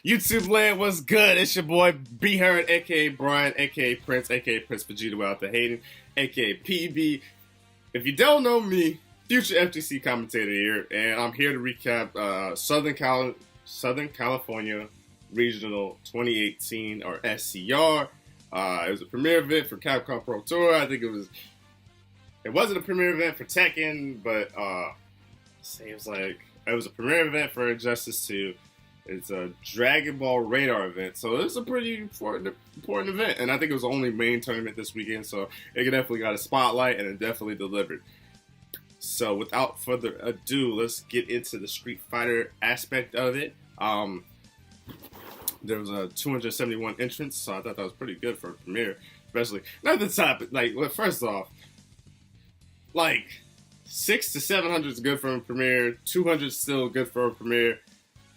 YouTube land, what's good? It's your boy B Heard, aka Brian, aka Prince Vegeta without the hating, aka PB. If you don't know me, future FGC commentator here, and I'm here to recap Southern California Regional 2018 or SCR. It was a premiere event for Capcom Pro Tour. I think it wasn't a premiere event for Tekken, but it was a premiere event for Injustice 2. It's a Dragon Ball Radar event, so it's a pretty important event, and I think it was the only main tournament this weekend, so it definitely got a spotlight, and it definitely delivered. So without further ado, let's get into the Street Fighter aspect of it. There was a 271 entrants, so I thought that was pretty good for a premiere, especially not the top. First off, 600 to 700 is good for a premiere. 200 is still good for a premiere.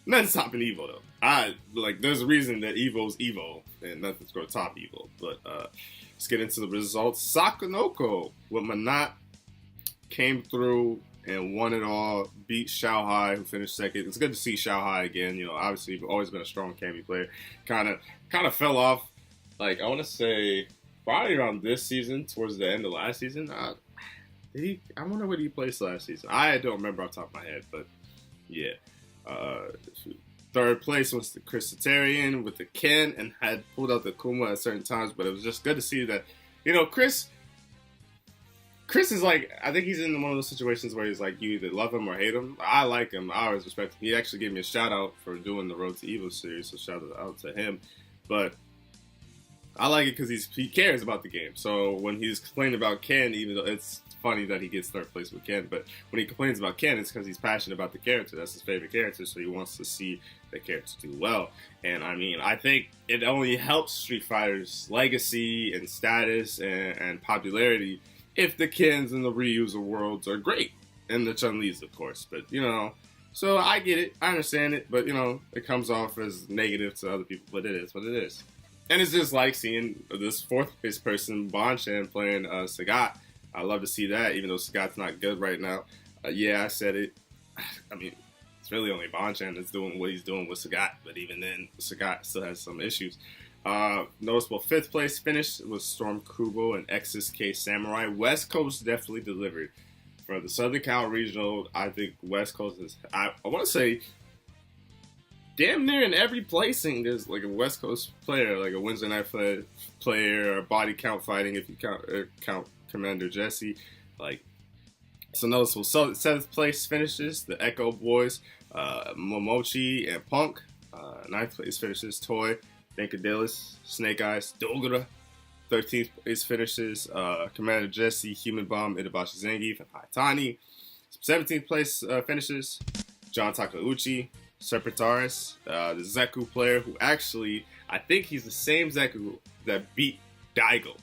Nothing's topping Evo though. There's a reason that Evo's Evo, and nothing's going to top Evo. But let's get into the results. Sakonoko with Manat came through and won it all. Beat Xiao Hai, who finished second. It's good to see Xiao Hai again. You know, obviously, he's always been a strong Kami player. Kind of fell off. I want to say probably around this season, towards the end of last season. I wonder what he placed last season. I don't remember off the top of my head, but yeah. Third place was the Chrisitarian with the Ken and had pulled out the Kuma at certain times, but it was just good to see that, Chris is I think he's in one of those situations where he's you either love him or hate him. I like him. I always respect him. He actually gave me a shout out for doing the Road to Evo series, so shout out to him. But I like it because he cares about the game. So when he's complaining about Ken, even though it's funny that he gets third place with Ken, but when he complains about Ken, it's because he's passionate about the character. That's his favorite character, so he wants to see the character do well. And I think it only helps Street Fighter's legacy and status and popularity if the Kens and the Ryus of worlds are great. And the Chun-Li's, of course. But, so I get it. I understand it. But, it comes off as negative to other people. But it is what it is. And it's just like seeing this fourth place person, Bonchan, playing Sagat. I love to see that, even though Sagat's not good right now. Yeah, I said it. It's really only Bonchan that's doing what he's doing with Sagat, but even then, Sagat still has some issues. Noticeable fifth place finish was Storm Kubo and XSK Samurai. West Coast definitely delivered. For the Southern Cal Regional, I think West Coast is, I want to say, damn near in every placing, there's a West Coast player, a Wednesday night player, or body count fighting if you count Commander Jesse. Some noticeable seventh place finishes, the Echo Boys, Momochi and Punk. Ninth place finishes, Toy, Dankadillis, Snake Eyes, Dogura. 13th place finishes, Commander Jesse, Human Bomb, Itabashi Zangief, and Haitani. 17th place finishes, John Takeuchi, Serpentaris, the Zeku player who actually, I think he's the same Zeku that beat Daigo.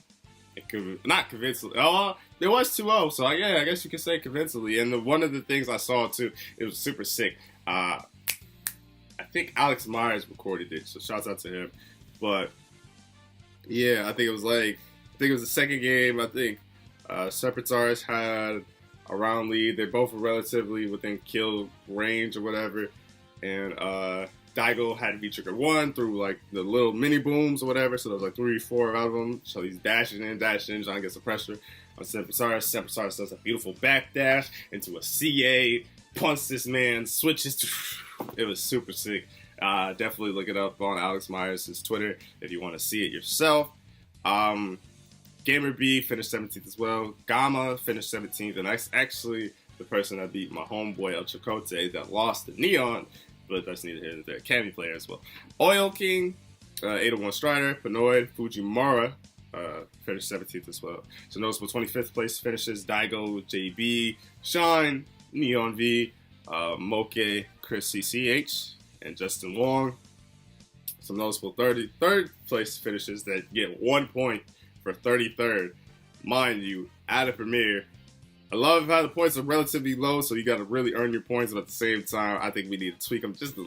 Not convincingly. Oh, there was 2-0, so I guess you could say convincingly. And one of the things I saw too, it was super sick. I think Alex Myers recorded it, so shouts out to him. But yeah, I think it was the second game. I think Serpentaris had a round lead. They both were relatively within kill range or whatever, and Daigo had V-Trigger 1 through the little mini booms or whatever, so there was 3 or 4 out of them. So he's dashing in, trying to get some pressure on Serpentaris. Serpentaris does a beautiful backdash into a CA, punts this man, switches. It was super sick. Definitely look it up on Alex Myers' Twitter if you want to see it yourself. Gamer B finished 17th as well. Gamma finished 17th, and that's actually the person that beat my homeboy El Chicote that lost to Neon. But that's neither here nor there. Kami player as well. Oil King, 801 Strider, Panoid, Fujimura finished 17th as well. So noticeable 25th place finishes, Daigo, JB, Shine, Neon V, Moke, Chris CCH, and Justin Wong. Some noticeable 33rd place finishes that get 1 point for 33rd. Mind you, at a premiere. I love how the points are relatively low, so you got to really earn your points, but at the same time, I think we need to tweak them just a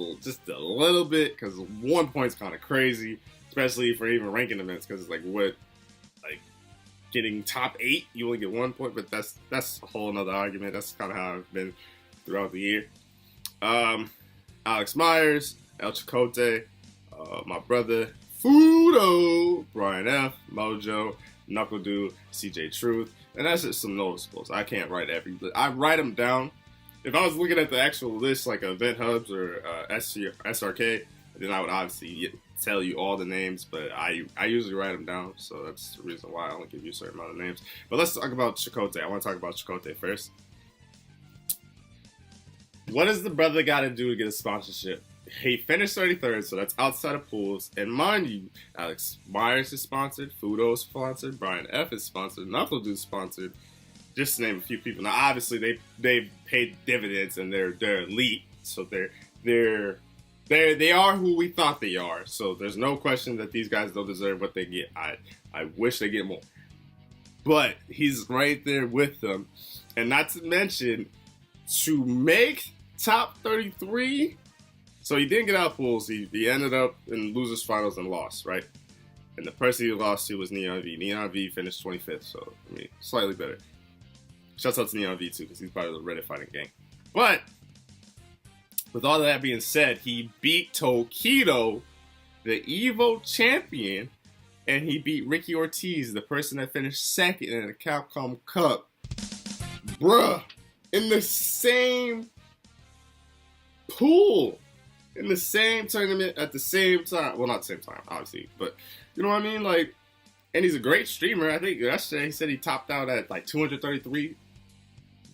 little bit, because 1 point's kind of crazy, especially for even ranking events, because it's getting top 8, you only get 1 point, but that's a whole nother argument. That's kind of how I've been throughout the year. Alex Myers, El Chicote, my brother Fudo, Brian F, Mojo, Knuckle Dude, CJ Truth, and that's just some noticeables. I can't write every, I write them down. If I was looking at the actual list, like Event Hubs or SRK, then I would obviously tell you all the names, but I usually write them down, so that's the reason why I only give you a certain amount of names. But let's talk about Chakotay. I want to talk about Chakotay first. What does the brother got to do to get a sponsorship? He finished 33rd, so that's outside of pools. And mind you, Alex Myers is sponsored, Fudo is sponsored, Brian F is sponsored, Knuckle Dude sponsored, just to name a few people. Now, obviously, they paid dividends and they're elite, so they are who we thought they are. So there's no question that these guys don't deserve what they get. I wish they get more, but he's right there with them, and not to mention to make top 33. So he didn't get out of pools. He ended up in losers finals and lost, right? And the person he lost to was Neon V. Neon V finished 25th, so I mean, slightly better. Shouts out to Neon V too, because he's part of the Reddit fighting gang. But with all that being said, he beat Tokido, the Evo champion, and he beat Ricky Ortiz, the person that finished second in the Capcom Cup. Bruh, in the same pool, in the same tournament at the same time. Well, not the same time, obviously, but you know what I mean? Like, and he's a great streamer. I think yesterday he said he topped out at like 233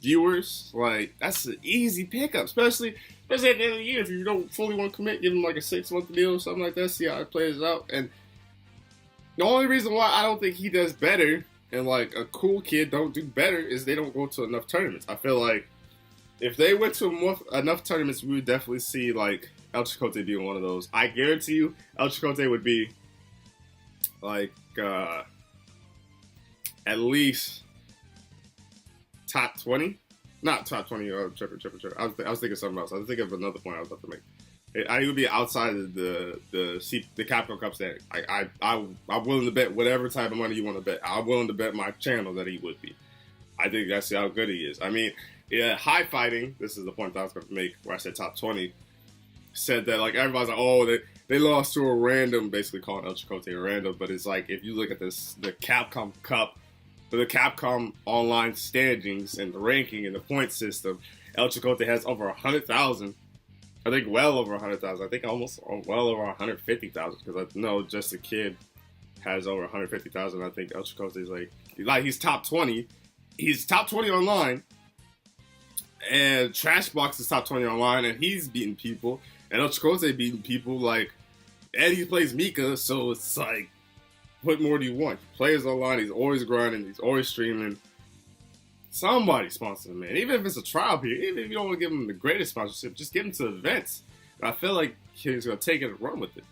viewers. Like, that's an easy pickup, especially at the end of the year. If you don't fully want to commit, give him like a 6-month deal or something like that, see how it plays out. And the only reason why I don't think he does better and like a cool kid don't do better is they don't go to enough tournaments. I feel like if they went to enough tournaments, we would definitely see like El Chicote being one of those. I guarantee you, El Chicote would be like at least top 20. Not top 20. Triple. I was thinking something else. I was thinking of another point I was about to make. I would be outside of the Capcom Cup standing. I'm willing to bet whatever type of money you want to bet. I'm willing to bet my channel that he would be. I think that's how good he is. I mean, yeah, high fighting. This is the point that I was going to make where I said top 20. Said that like everybody's like, oh, they lost to a random, basically calling El Chicote a random. But it's like if you look at this, the Capcom Cup, the Capcom online standings and the ranking and the point system, El Chicote has over 100,000. I think well over 100,000. I think almost well over 150,000 because I know Just a Kid has over 150,000. I think El Chicote is like he's top 20. He's top 20 online, and Trashbox is top 20 online, and he's beating people, and El Chicote beating people. Like, and he plays Mika, so it's like, what more do you want? He plays online. He's always grinding. He's always streaming. Somebody sponsor him, man. Even if it's a trial period, even if you don't want to give him the greatest sponsorship, just give him to events. I feel like he's going to take it and run with it.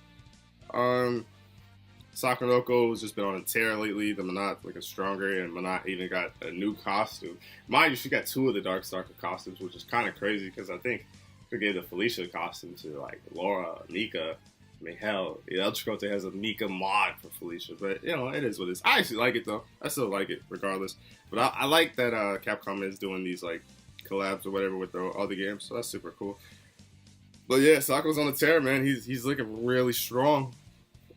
Sakuroko's just been on a tear lately. The Manat looking stronger, and Manat even got a new costume. Mind you, she got 2 of the Darkstalker costumes, which is kind of crazy because I think they gave the Felicia costume to like Laura, Mika. I mean, hell, El Chicote has a Mika mod for Felicia, but you know, it is what it is. I actually like it though. I still like it regardless. But I like that Capcom is doing these like collabs or whatever with their other games, so that's super cool. But yeah, Saku's on the tear, man. He's looking really strong.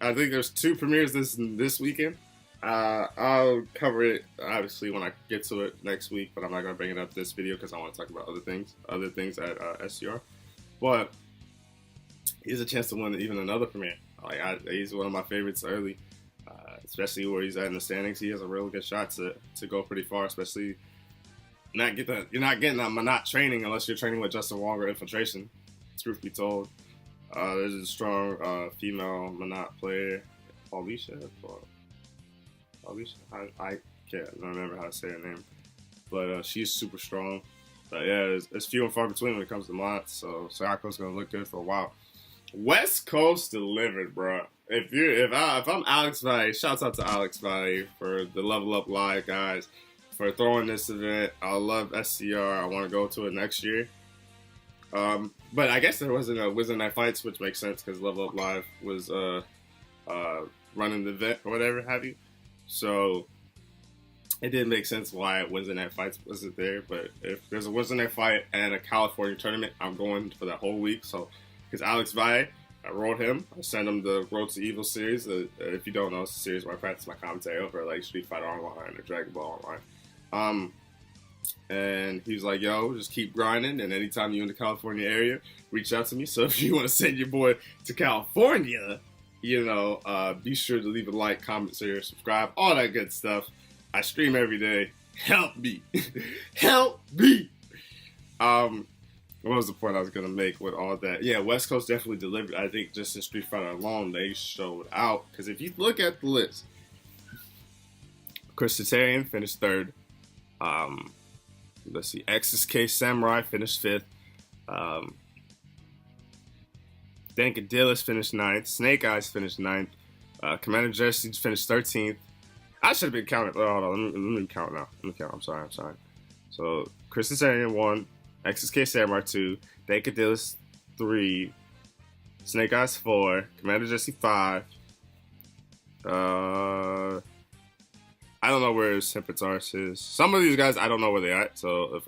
I think there's 2 premieres this weekend. I'll cover it obviously when I get to it next week, but I'm not gonna bring it up this video because I want to talk about other things at SCR. But he has a chance to win even another premiere. He's one of my favorites early, especially where he's at in the standings. He has a really good shot to go pretty far, especially you're not getting that Manat training unless you're training with Justin Wong or Infiltration. Truth be told, there's a strong female Manat player, Alicia. I can't remember how to say her name, but she's super strong. But yeah, it's few and far between when it comes to Manat, so Saku's gonna look good for a while. West Coast delivered, bro. If I'm Alex Valle, shouts out to Alex Valle for the Level Up Live guys for throwing this event. I love SCR. I want to go to it next year. But I guess there wasn't a Wednesday Night Fights, which makes sense because Level Up Live was running the event or whatever have you. So it didn't make sense why Wednesday Night Fights wasn't there. But if there's a Wednesday Night Fight and a California tournament, I'm going for that whole week. So because Alex Valle, I wrote him. I sent him the Road to Evil series. If you don't know, it's a series where I practice my commentary over like Street Fighter Online or Dragon Ball Online. And he was like, yo, just keep grinding. And anytime you're in the California area, reach out to me. So if you want to send your boy to California, be sure to leave a like, comment, share, subscribe, all that good stuff. I stream every day. Help me. Help me. What was the point I was going to make with all that? Yeah, West Coast definitely delivered. I think just in Street Fighter alone, they showed out. Because if you look at the list, Chris Tatarian finished 3rd. Let's see, SCR Samurai finished 5th. Dan Cadillas finished 9th. Snake Eyes finished 9th. Commander Jesse finished 13th. I should have been counting. Oh, hold on, let me count now. Let me count. I'm sorry. So, Chris Tatarian 1. SCR Samurai 2, Dan Cadillas 3, Snake Eyes 4, Commander Jesse 5. I don't know where Sempitars is. Some of these guys I don't know where they're at. So if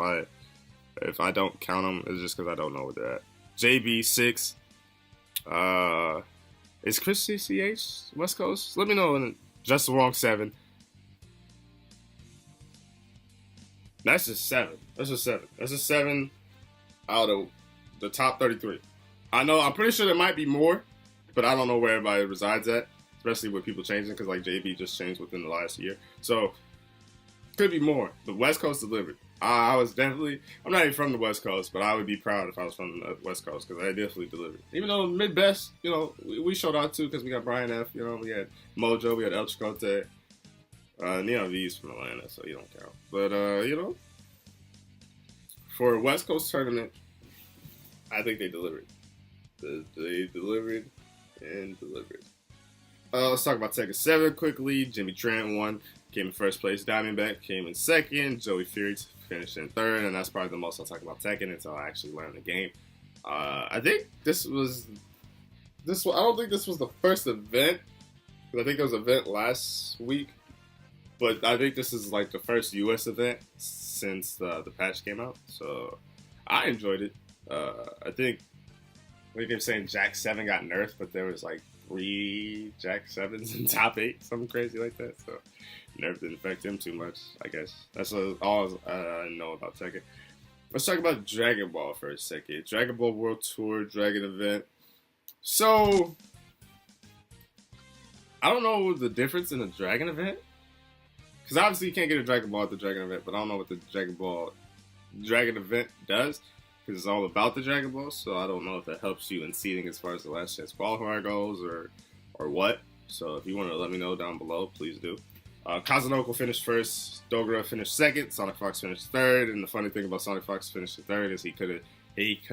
I don't count them, it's just because I don't know where they're at. JB 6. Is Chris CCH West Coast? Let me know. Just Wrong 7. That's just 7. That's a 7 out of the top 33. I'm pretty sure there might be more, but I don't know where everybody resides at, especially with people changing, because like JB just changed within the last year. So, could be more. The West Coast delivered. I'm not even from the West Coast, but I would be proud if I was from the West Coast, because I definitely delivered. Even though mid-best, we showed out too, because we got Brian F., we had Mojo, we had El Chicote. Neon V's from Atlanta, so you don't count. But, for a West Coast tournament, I think they delivered. They delivered and delivered. Let's talk about Tekken 7 quickly. Jimmy Trent won, came in 1st place. Diamondback came in 2nd. Joey Fury finished in 3rd, and that's probably the most I'll talk about Tekken until I actually learn the game. I think I don't think this was the first event, because I think there was an event last week. But I think this is like the first U.S. event since the patch came out. So I enjoyed it. I think they're saying Jack 7 got nerfed, but there was like 3 Jack 7s in top 8, something crazy like that. So nerf didn't affect him too much, I guess. That's all I know about Tekken. Let's talk about Dragon Ball for a second. Dragon Ball World Tour Dragon event. So I don't know the difference in a Dragon event. Because obviously you can't get a Dragon Ball at the Dragon event, but I don't know what the Dragon event does, because it's all about the Dragon Ball, so I don't know if that helps you in seeding as far as the last chance qualifier goes, or what. So if you want to let me know down below, please do. Kazunoko finished 1st, Dogra finished 2nd, Sonic Fox finished 3rd, and the funny thing about Sonic Fox finishing 3rd is he could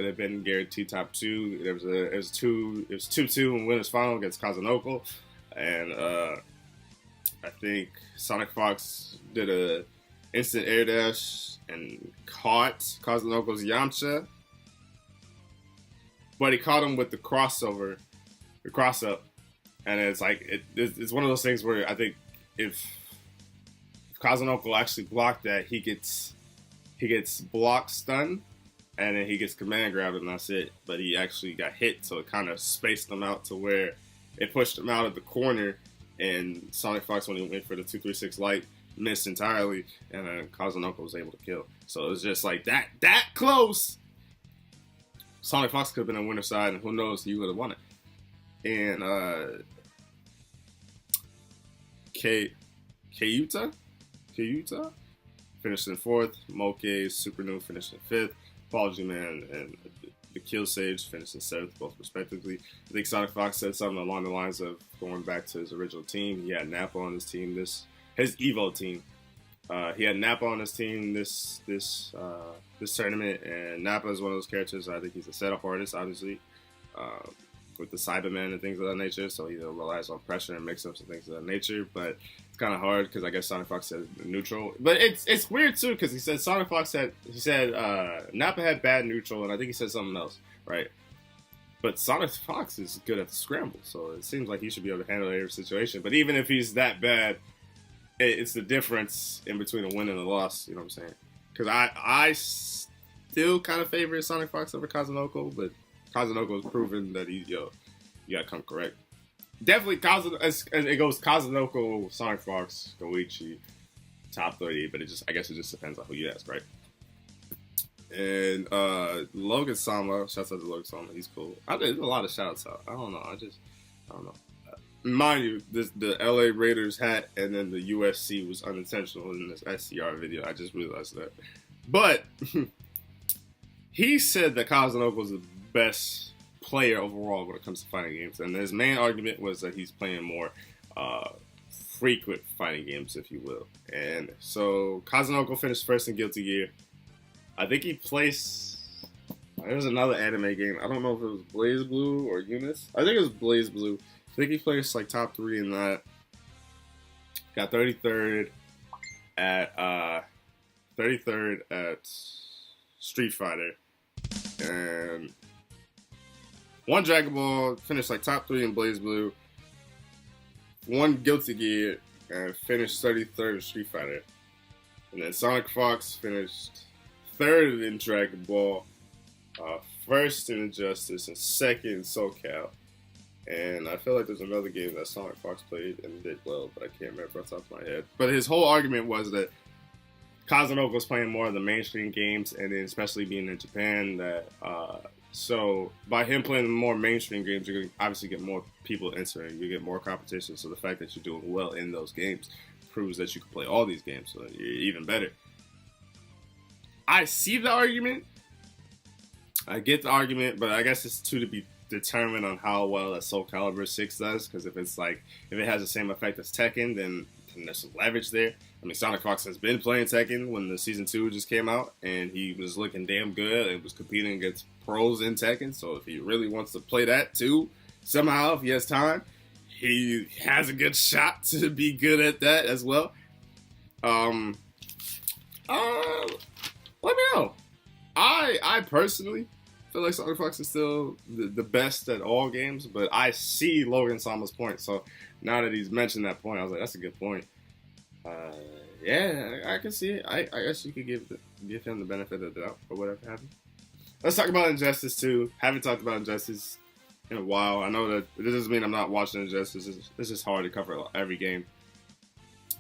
have been guaranteed top 2. It was 2-2 in winners final against Kazunoko, and I think Sonic Fox did a instant air dash and caught Kazunoko's Yamcha, but he caught him with the cross up, and it's like it's one of those things where I think if Kazunoko actually blocked that, he gets block stun, and then he gets command grabbed, and that's it. But he actually got hit, so it kind of spaced him out to where it pushed him out of the corner. And Sonic Fox, when he went for the 2-3-6 light, missed entirely, and then Kazunoko was able to kill. So it was just like that close. Sonic Fox could have been on winner's side, and who knows, he would have won it. And Kayuta finished in 4th. Moke Super New finished in 5th. Paul G-Man and the Kill Sage finished in 7th, both respectively. I think Sonic Fox said something along the lines of going back to his original team. He had Nappa on his team, his Evo team. He had Nappa on his team this tournament, and Nappa is one of those characters. I think he's a setup artist, obviously, with the Cyberman and things of that nature. So he relies on pressure and mix-ups and things of that nature. But it's kind of hard because I guess Sonic Fox said neutral. But it's weird too because he said Nappa had bad neutral, and I think he said something else, right? But Sonic Fox is good at the scramble, so it seems like he should be able to handle every situation. But even if he's that bad, it's the difference in between a win and a loss. You know what I'm saying? Because I still kind of favor Sonic Fox over Kazunoko, but Kazunoko has proven that you gotta come correct. Definitely, it goes Kazunoko, Sonic Fox, Goichi, top 30, but I guess it just depends on who you ask, right? And Logan Sama, shouts out to Logan Sama, he's cool. There's a lot of shouts out. I don't know. I don't know. Mind you, the LA Raiders hat and then the USC was unintentional in this SCR video. I just realized that. But he said that Kazunoko was the best player overall when it comes to fighting games, and his main argument was that he's playing more frequent fighting games, if you will. And so Kazunoko finished first in Guilty Gear. I think he placed. There was another anime game. I don't know if it was Blaze Blue or Eunice. I think it was Blaze Blue. I think he placed like top 3 in that. Got 33rd at Street Fighter, and won Dragon Ball. Finished like top 3 in Blaze Blue. Won Guilty Gear and finished 33rd in Street Fighter. And then Sonic Fox finished 3rd in Dragon Ball, 1st in Injustice, and 2nd in SoCal. And I feel like there's another game that Sonic Fox played and did well, but I can't remember off the top of my head. But his whole argument was that Kazunoko was playing more of the mainstream games, and then especially being in Japan, that so by him playing the more mainstream games, you're going to obviously get more people entering, you get more competition. So the fact that you're doing well in those games proves that you can play all these games, so you're even better. I see the argument. I get the argument, but I guess it's to be determined on how well that Soul Calibur 6 does, because if it has the same effect as Tekken, then there's some leverage there. I mean, Sonic Fox has been playing Tekken when the Season 2 just came out, and he was looking damn good and was competing against pros in Tekken, so if he really wants to play that too, somehow, if he has time, he has a good shot to be good at that as well. Let me know. I personally feel like Sonic Fox is still the best at all games, but I see Logan Sama's point. So now that he's mentioned that point, I was like, that's a good point. Yeah, I can see it. I guess you could give him the benefit of the doubt for whatever happened. Let's talk about Injustice 2. Haven't talked about Injustice in a while. I know that it doesn't mean I'm not watching Injustice. It's just hard to cover every game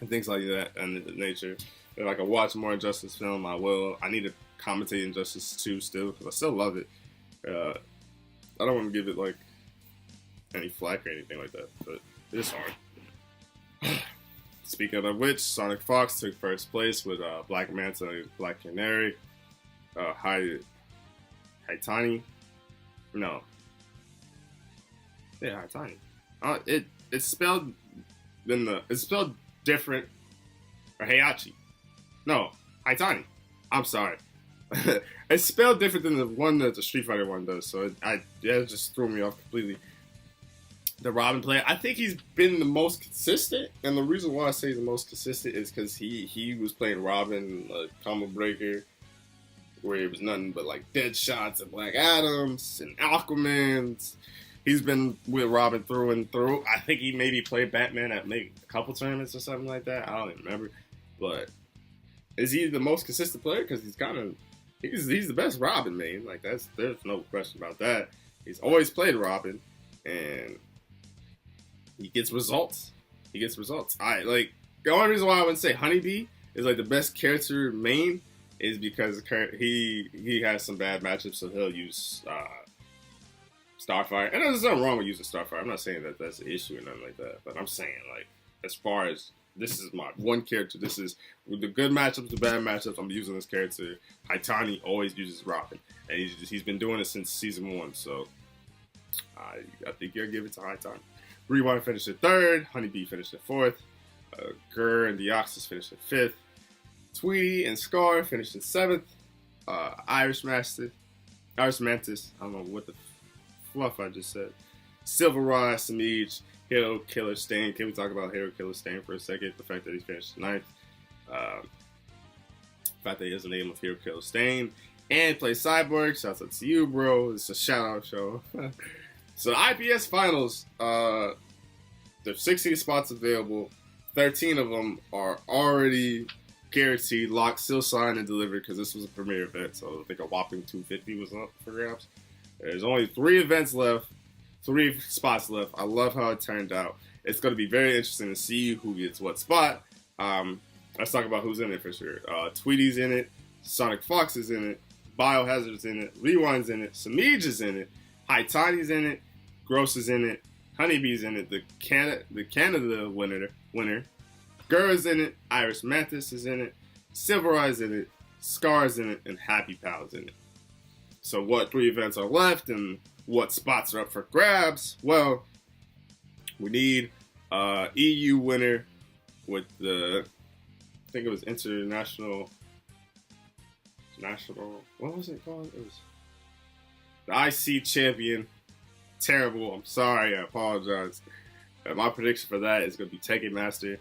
and things like that and the nature. If I could watch more Injustice film, I will. I need to commentate Injustice 2 still, because I still love it. I don't want to give it like any flack or anything like that, but it's hard. Speaking of which, Sonic Fox took first place with Black Manta and Black Canary. Haitani? No. Yeah, Haitani. It's spelled different. Or Heihachi. No, Haitani. I'm sorry. It's spelled different than the one that the Street Fighter one does, so it just threw me off completely. The Robin player, I think he's been the most consistent, and the reason why I say the most consistent is because he was playing Robin, Combo Breaker, where it was nothing but like Deadshots and Black Adams and Aquamans. He's been with Robin through and through. I think he maybe played Batman at maybe a couple tournaments or something like that. I don't even remember, but is he the most consistent player? Because he's the best Robin main. Like there's no question about that. He's always played Robin, and he gets results. The only reason why I wouldn't say Honeybee is like the best character main is because he has some bad matchups, so he'll use Starfire. And there's nothing wrong with using Starfire. I'm not saying that that's an issue or nothing like that, but I'm saying like as far as this is my one character. This is with the good matchups, the bad matchups. I'm using this character. Haitani always uses Robin, and he's been doing it since season 1. So I think you'll give it to Haitani. Rewind finished at 3rd. Honeybee finished at 4th. Gurr and Deoxys finished at 5th. Tweety and Scar finished at 7th. Irish Mantis. I don't know what the fluff I just said. Silverrod, Samij, Hero Killer Stain. Can we talk about Hero Killer Stain for a second? The fact that he finished 9th. The fact that he has the name of Hero Killer Stain. And plays Cyborg. Shouts out to you, bro. It's a shout out show. So the IPS finals, there's 16 spots available. 13 of them are already guaranteed, locked, still signed and delivered because this was a premiere event. So I think a whopping 250 was up for grabs. There's only 3 events left. 3 spots left. I love how it turned out. It's going to be very interesting to see who gets what spot. Let's talk about who's in it for sure. Tweety's in it. Sonic Fox is in it. Biohazard's in it. Rewind's in it. Samij is in it. High Tiny's in it. Gross is in it. Honeybee's in it. The Canada winner. Gura's in it. Iris Mantis is in it. Silvereyes in it. Scar's in it. And Happy Pal's in it. So what 3 events are left and what spots are up for grabs? Well, we need EU winner with the, I think it was what was it called? It was the IC champion. Terrible. I'm sorry. I apologize. My prediction for that is going to be Tekken Master.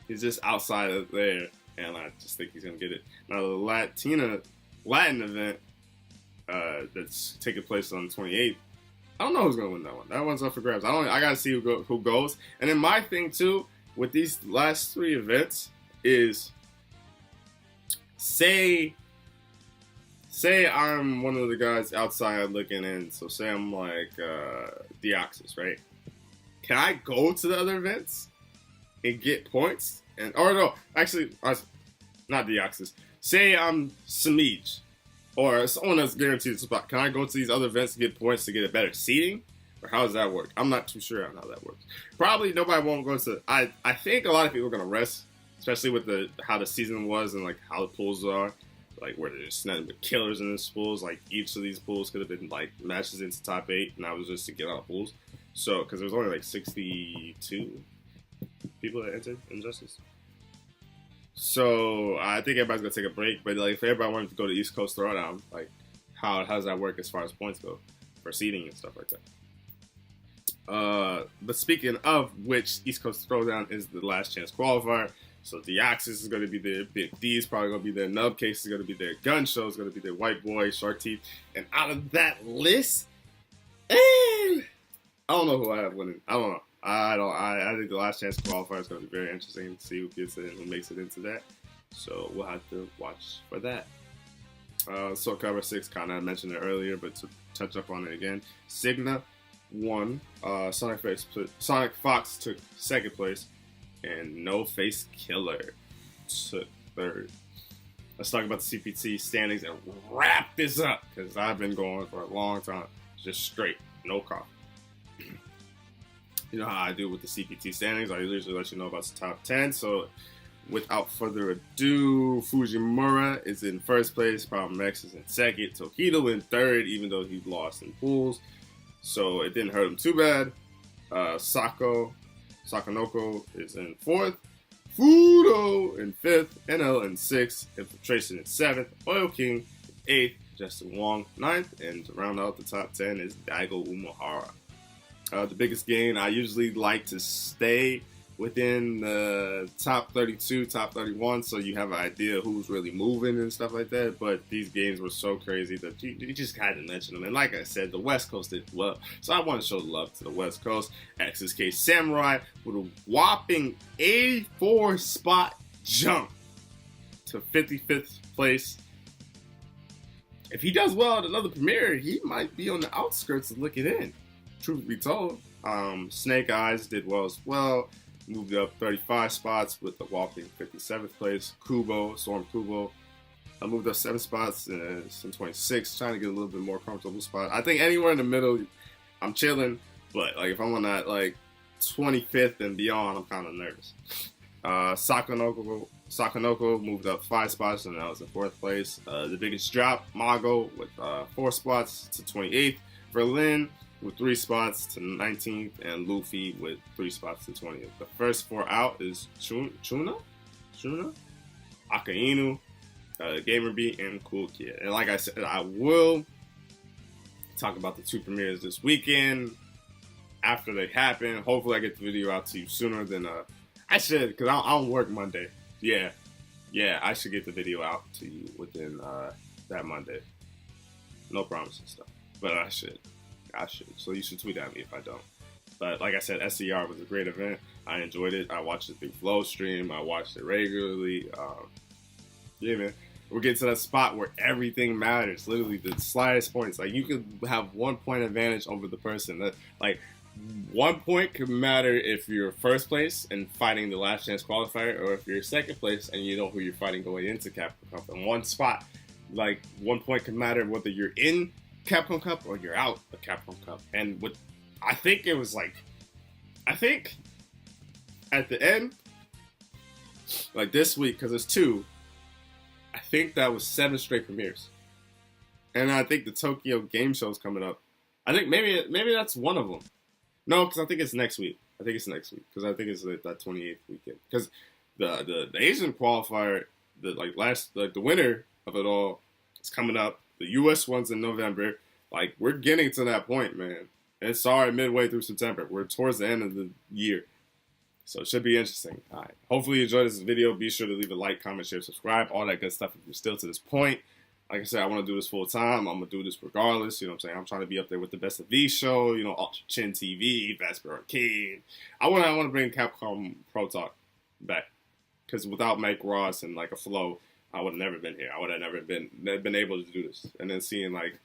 He's just outside of there, and I just think he's going to get it. Now, the Latin event that's taking place on the 28th, I don't know who's going to win that one. That one's up for grabs. I got to see who goes. And then my thing, too, with these last 3 events is, say I'm one of the guys outside looking in. So say I'm like Deoxys, right? Can I go to the other events and get points? Or no, actually, not Deoxys. Say I'm Samij or someone that's guaranteed a spot. Can I go to these other events to get points to get a better seating? Or how does that work? I'm not too sure on how that works. Probably nobody won't go to. I think a lot of people are gonna rest, especially with how the season was and like how the pools are. Like where there's nothing but killers in these pools. Like each of these pools could have been like matches into top 8, and that was just to get out of pools. So because there was only like 62 people that entered Injustice. So I think everybody's gonna take a break. But like if everybody wanted to go to East Coast Throwdown, like how does that work as far as points go for seeding and stuff like that? But speaking of which, East Coast Throwdown is the last chance qualifier. So Deoxys is going to be there, Big D is probably going to be there, Nubcase is going to be there, Gun Show is going to be there, White Boy, Shark Teeth. And out of that list, I don't know who I have winning. I don't know. I think the last chance qualifier is going to be very interesting to see who gets it and who makes it into that. So we'll have to watch for that. So cover 6, kind of mentioned it earlier, but to touch up on it again, Cigna won. Sonic Fox took 2nd place. And No Face Killer took 3rd. Let's talk about the CPT standings and wrap this up because I've been going for a long time. Just straight, no coffee. You know how I do with the CPT standings. I usually let you know about the top 10. So without further ado, Fujimura is in 1st place. Problem X is in 2nd. Tokido in 3rd, even though he lost in pools. So it didn't hurt him too bad. Sakonoko is in 4th, Fudo in 5th, NL in 6th, Infiltration in 7th, Oil King 8th, Justin Wong 9th, and to round out the top 10 is Daigo Umehara. The biggest gain, I usually like to stay within the top 32, top 31, so you have an idea who's really moving and stuff like that. But these games were so crazy that you just had to mention them. And like I said, the West Coast did well, so I want to show love to the West Coast. XSK Samurai with a whopping 84 spot jump to 55th place. If he does well at another premiere, he might be on the outskirts of looking in. Truth be told, Snake Eyes did well as well. Moved up 35 spots with a whopping 57th place. Storm Kubo, I moved up 7 spots in 26, trying to get a little bit more comfortable spot. I think anywhere in the middle, I'm chilling. But like if I'm on that like 25th and beyond, I'm kind of nervous. Sakonoko moved up 5 spots and that was in 4th place. The biggest drop, Mago with 4 spots to 28th. Berlin with 3 spots to 19th, and Luffy with 3 spots to 20th. The first 4 out is Chuna, Akainu, Gamer Beat, and Cool Kid. And like I said, I will talk about the 2 premieres this weekend after they happen. Hopefully I get the video out to you sooner than I should, because I don't work Monday. Yeah, I should get the video out to you within that Monday. No promises stuff, but I should. So you should tweet at me if I don't. But like I said, SCR was a great event. I enjoyed it. I watched it through Flow Stream. I watched it regularly. Yeah, man. we're getting to that spot where everything matters. Literally, the slightest points. Like, you could have 1 point advantage over the person. That, like, 1 point could matter if you're first place and fighting the last chance qualifier, or if you're second place and you know who you're fighting going into Capcom Cup. In one spot, like, 1 point could matter whether you're in Capcom Cup or you're out of Capcom Cup. And what I think it was like, I think at the end, like this week, because it's 2, I think that was 7 straight premieres. And I think the Tokyo Game Show's coming up. I think maybe that's one of them. No, because I think it's next week. Because I think it's that 28th weekend. Because the Asian qualifier, the winner of it all is coming up. The U.S. one's in November. Like, we're getting to that point, man. And it's already midway through September. We're towards the end of the year. So it should be interesting. All right. Hopefully you enjoyed this video. Be sure to leave a like, comment, share, subscribe, all that good stuff if you're still to this point. Like I said, I want to do this full time. I'm going to do this regardless. You know what I'm saying? I'm trying to be up there with the Best of These show, you know, Ultra Chin TV, Vesper Arcade. I want to bring Capcom Pro Talk back. Because without Mike Ross and, like, a flow, I would have never been here. I would have never been able to do this. And then seeing, like,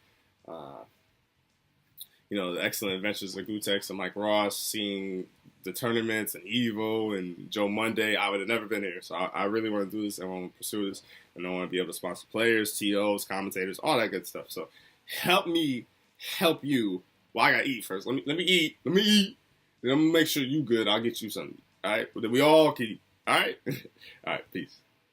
you know, the excellent adventures of Gutex and Mike Ross, seeing the tournaments and Evo and Joe Monday, I would have never been here. So I really want to do this. I want to pursue this. And I want to be able to sponsor players, TOs, commentators, all that good stuff. So help me help you. Well, I got to eat first. Let me eat. Then I'm going to make sure you good. I'll get you something. All right? That we all can eat. All right? All right. Peace.